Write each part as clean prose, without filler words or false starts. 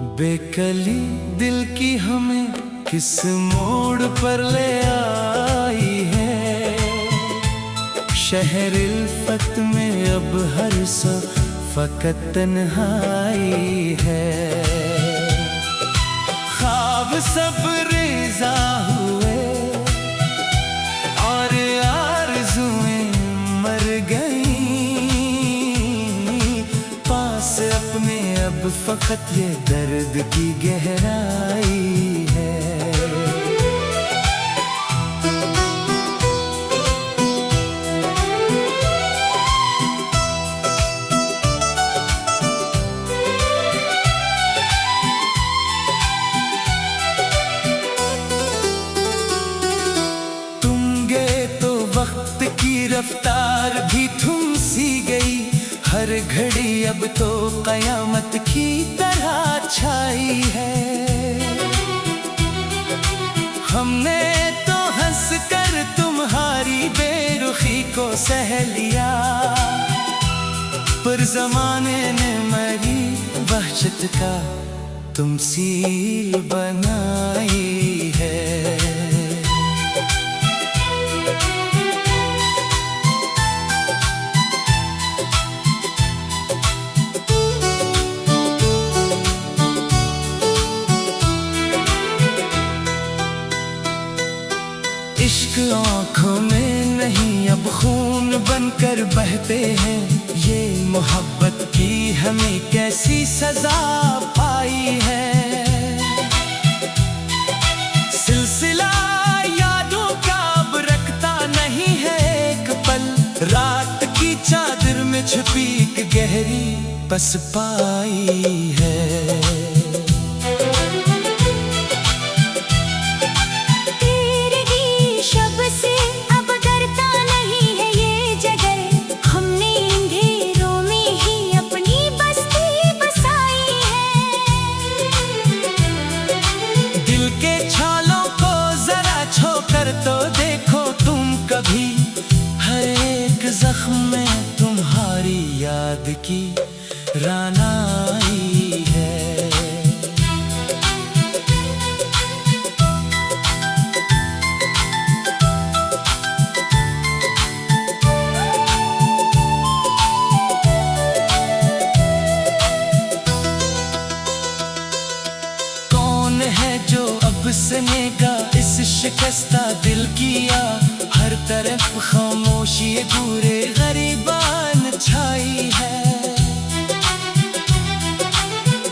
बेकली दिल की हमें किस मोड़ पर ले आई है। शहर इल्फत में अब हर सो फकत तन्हाई है। ख्वाब सब रेज़ा हुए और आरज़ुएं मर गई। पास अपने अब फकत ये दर्द की गहराई है। वक्त की रफ्तार भी थम सी गई। हर घड़ी अब तो कयामत की तरह छाई है। हमने तो हंस कर तुम्हारी बेरुखी को सह लिया, पर ज़माने ने मरी वहशत का तमसील बनाई है। इश्क आँखों में नहीं अब खून बनकर बहते हैं। ये मोहब्बत की हमें कैसी सजा पाई है। सिलसिला यादों का अब रखता नहीं है एक पल। रात की चादर में छुपी एक गहरी पसपाई है। तो देखो तुम कभी, हर एक जख्म में तुम्हारी याद की रानाई है। कौन है जो अब सनेगा इस शिकस्ता दिल किया। हर तरफ खामोशी पूरे गरीबान छाई है।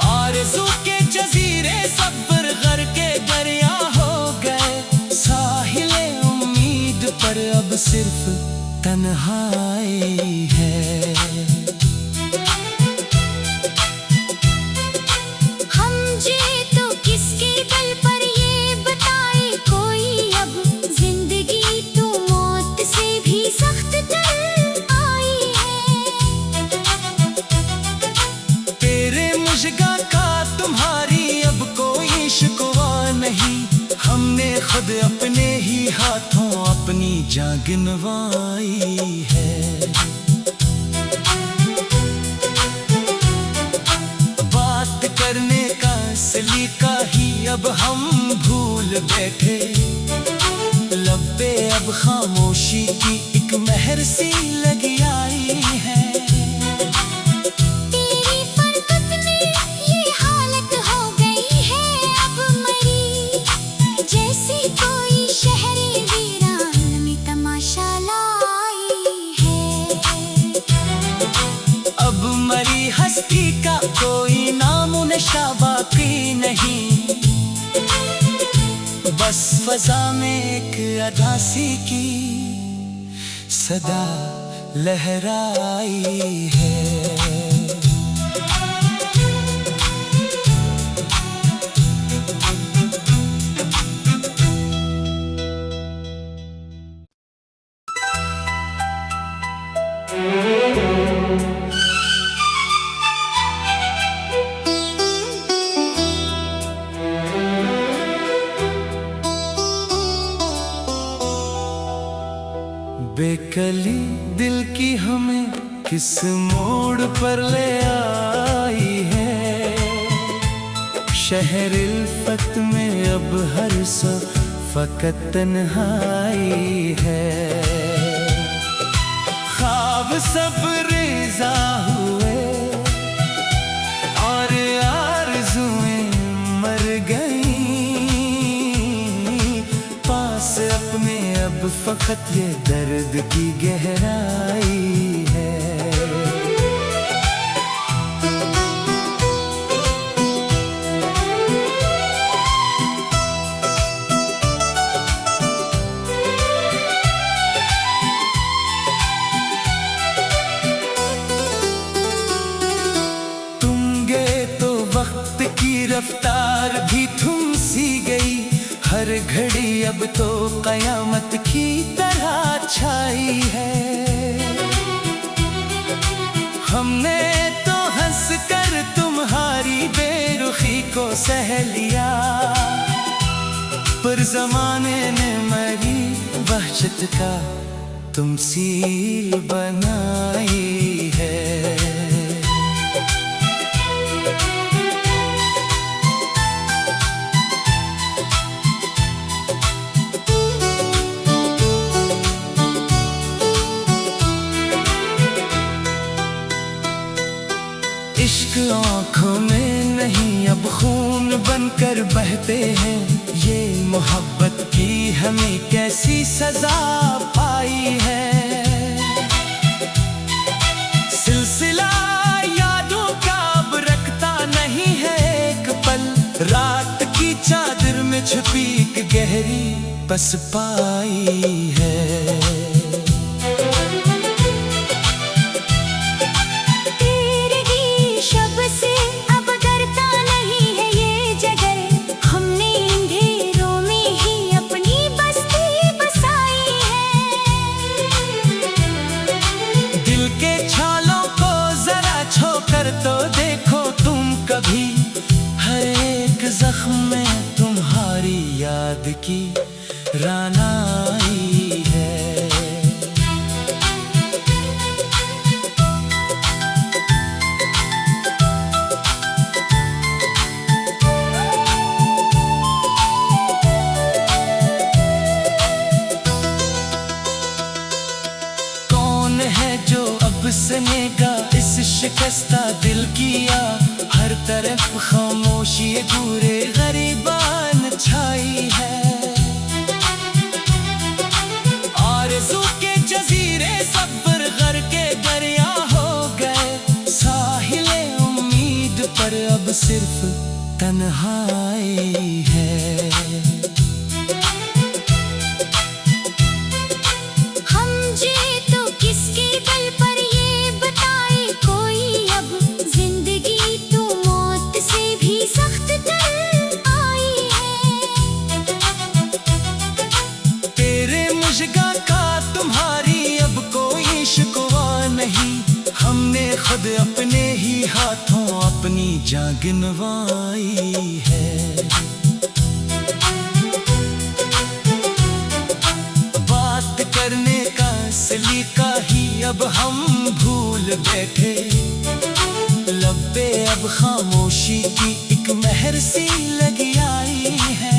आरज़ू के जज़ीरे सब्र घर के दरिया हो गए। साहिले उम्मीद पर अब सिर्फ तन्हाई है। तुम्हारी अब कोई शिकवा नहीं। हमने खुद अपने ही हाथों अपनी जान गिनवाई है। बात करने का सलीका ही अब हम भूल बैठे। लब पे अब खामोशी की एक मेहर सी लगी आई है। हस्ती का कोई नामो निशा बाकी नहीं। बस फजा में एक अदासी की सदा लहराई है। बेकली दिल की हमें किस मोड़ पर ले आई है। शहर इल्फत में अब हर सो फकत तन्हाई है। ख्वाब सब रेज़ा हुए और आरज़ुएं मर गईं, पास अपने अब फकत ये दर्द की गहराई है। रफ्तार भी थम सी गई, हर घड़ी अब तो कयामत की तरह छाई है। हमने तो हंस कर तुम्हारी बेरुखी को सह लिया, पर ज़माने ने मरी वहशत का तमसील बनाई है। इश्क आँखों में नहीं अब खून बनकर बहते हैं, ये मोहब्बत की हमें कैसी सजा पाई है। सिलसिला यादों का अब रखता नहीं है एक पल, रात की चादर में छुपी एक गहरी बस पाई है। तो देखो तुम कभी, हर एक जख्म में तुम्हारी याद की रानाई है। कौन है जो अब सुनेगा इस शिकस्ता दिल किया, हर तरफ खामोशी पूरे गरीबान छाई है। आरज़ू के जजीरे सब्र घर के दरिया हो गए, साहिले उम्मीद पर अब सिर्फ तन्हाई है। तुम्हारी अब कोई शिकवा नहीं, हमने खुद अपने ही हाथों अपनी जान गिनवाई है। बात करने का सलीका ही अब हम भूल बैठे, लब पे अब खामोशी की एक मेहर सी लगी आई है।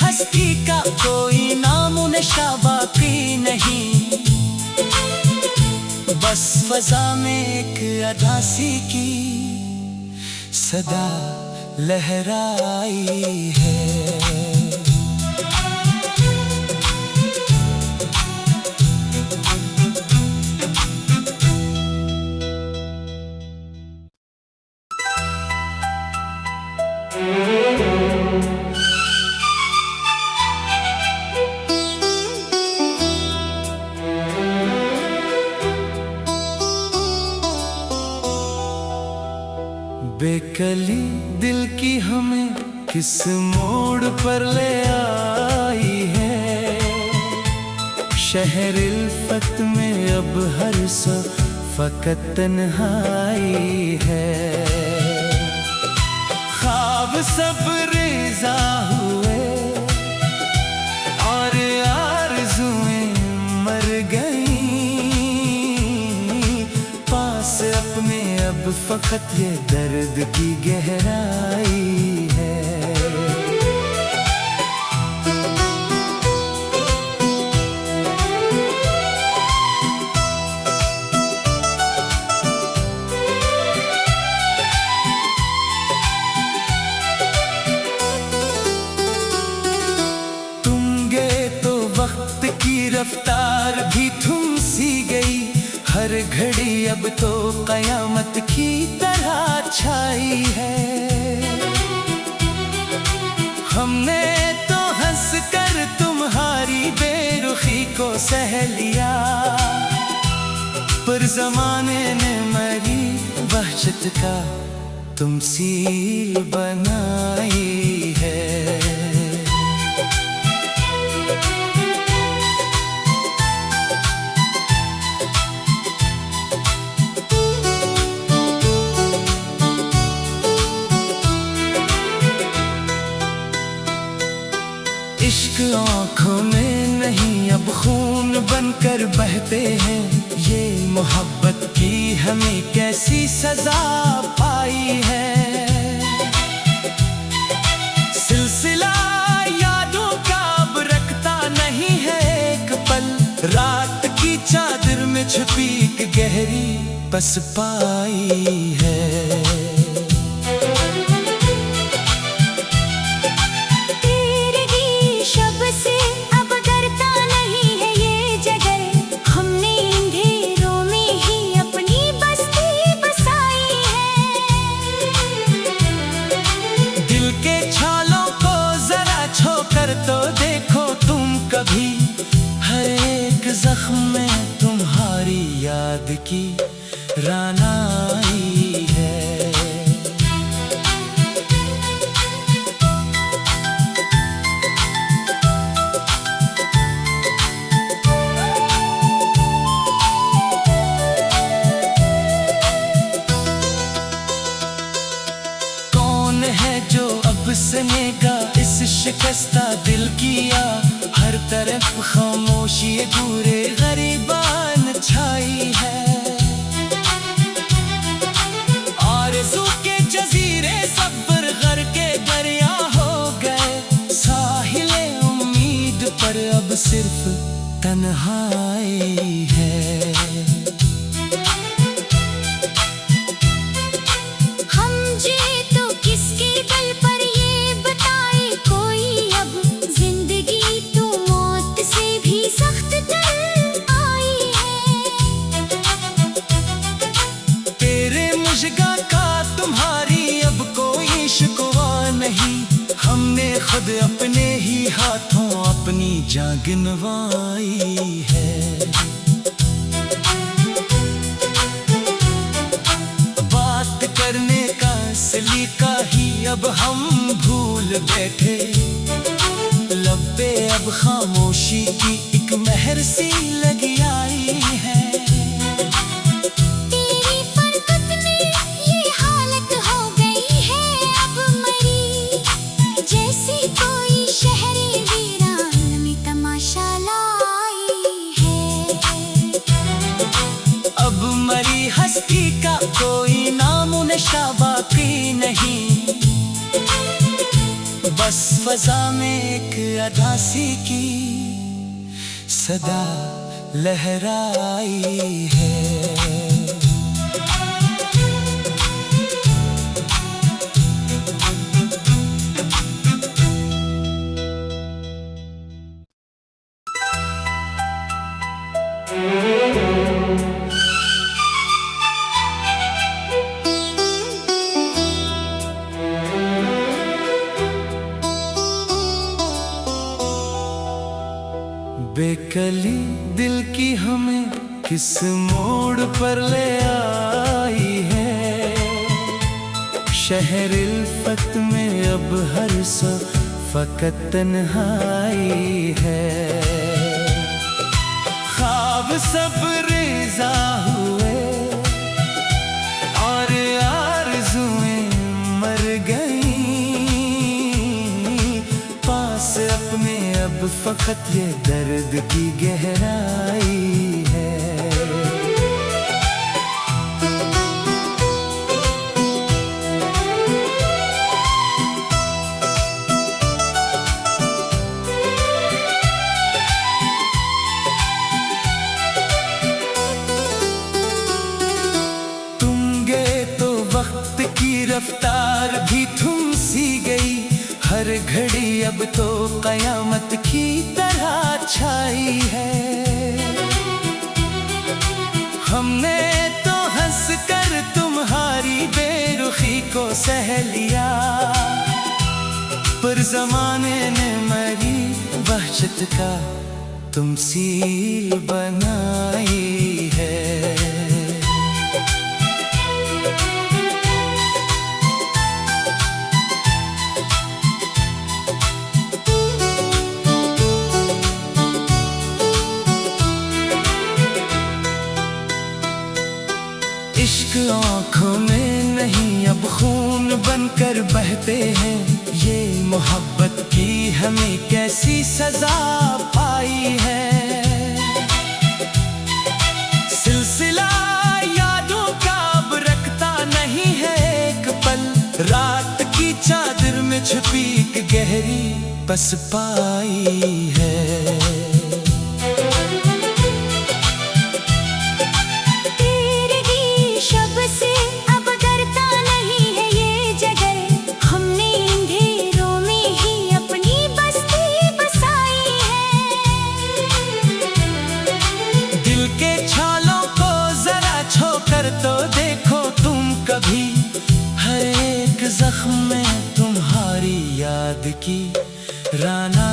हस्ती का कोई नामो नशा बाकी नहीं, बस फजा में एक अदासी की सदा लहराई है। बेकली दिल की हमें किस मोड़ पर ले आई है, शहर इल्फत में अब हर सो फकत तन्हाई है। सब रेज़ा हुए और आरज़ुएं मर गईं। पास अपने अब फ़क़त ये दर्द की गहराई है। वक्त की रफ्तार भी थम सी गई, हर घड़ी अब तो कयामत की तरह छाई है। हमने तो हंस कर तुम्हारी बेरुखी को सह लिया, पर ज़माने ने मरी वहशत का तमसील बनाई है। इश्क आँखों में नहीं अब खून बनकर बहते हैं, ये मोहब्बत की हमें कैसी सजा पाई है। सिलसिला यादों का अब रखता नहीं है एक पल, रात की चादर में छुपी एक गहरी पसपाई है। तो देखो तुम कभी, हर एक जख्म में तुम्हारी याद की रानाई है। कौन है जो अब सुनेगा इस शिकस्ता दिल किया, हर तरफ खामोशी पूरे गरीबान छाई है। आरज़ू के जज़ीरे सब्र घर के दरिया हो गए, साहिले उम्मीद पर अब सिर्फ तन्हाई है। हमने खुद अपने ही हाथों अपनी जान गिनवाई है। बात करने का सलीका ही अब हम भूल बैठे, लब पे अब खामोशी की एक महर सी लगी आई है। हस्ती का कोई नाम नशा बाकी नहीं, बस फजा में एक अदासी की सदा लहराई है। बेकली दिल की हमें किस मोड़ पर ले आई है, शहर इल्फत में अब हर सो फकत तन्हाई है। ख्वाब सब रेज़ा हुए और आरज़ुएं मर गईं। शफकत ये दर्द की गहराई है। रफ्तार भी थम सी गई, हर घड़ी अब तो कयामत की तरह छाई है। हमने तो हंस कर तुम्हारी बेरुखी को सह लिया, पर जमाने ने मरी वहशत का तमसील बनाई है। इश्क आँखों में नहीं अब खून बनकर बहते हैं, ये मोहब्बत की हमें कैसी सजा पाई है। सिलसिला यादों का अब रखता नहीं है एक पल, रात की चादर में छुपी एक गहरी बस पाई है। तो देखो तुम कभी, हर एक जख्म में तुम्हारी याद की राना